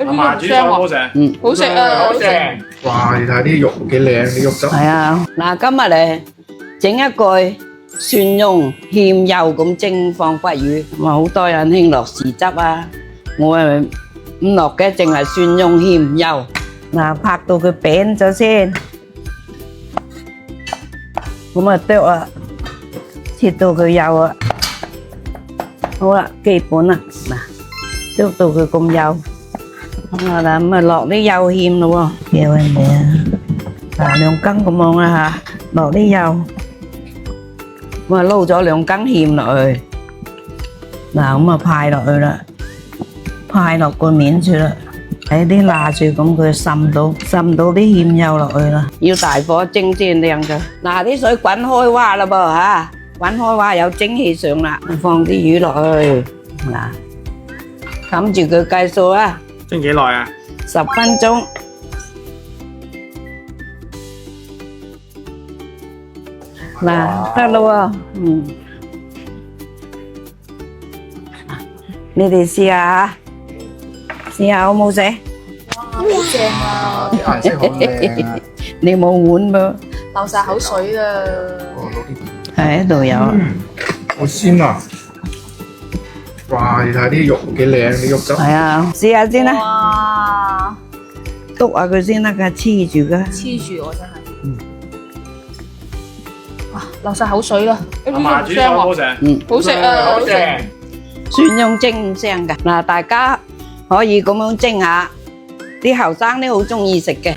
阿嫲煮菜好食，好食啊，好食。哇！你睇啲肉幾靚，啲肉汁。係啊，嗱，今日嚟整一個蒜蓉芡油咁蒸放骨魚，咁啊好多人興落豉汁啊，我係唔落嘅，淨係蒜蓉芡油。嗱，拍到佢扁咗先，咁啊剁啊，切到佢幼啊，好啦，基本啦，嗱，剁到佢咁幼，咁啊咁啊落啲幼芡咯喎，幼係咪啊？嗱，2羹咁樣啦嚇，落啲油，咁啊撈咗2羹芡落去，嗱咁啊派落去啦，派落個面處啦，喺啲辣住咁佢滲到啲芡油落去啦，要大火蒸先靚㗎。嗱啲水滾開蛙啦噃嚇，滾開蛙有蒸氣上啦，放啲魚落去，嗱冚住佢計數啊，蒸幾耐啊10分鐘。嗱，得咯喎，你哋試下嚇，試下好冇食？好正啊！啲顏色好靚啊！你冇碗噃？流晒口水啊！喺度有。好鮮啊！哇！你睇啲肉幾靚，啲肉汁。係啊，試下先啦，哇！篤下佢先得㗎，黐住㗎。黐住我真係。哇！流晒口水啦！阿嫲煮菜好食，好食啊，好食。蒜蓉蒸聲㗎，嗱大家可以咁樣蒸下，啲後生都好中意食嘅。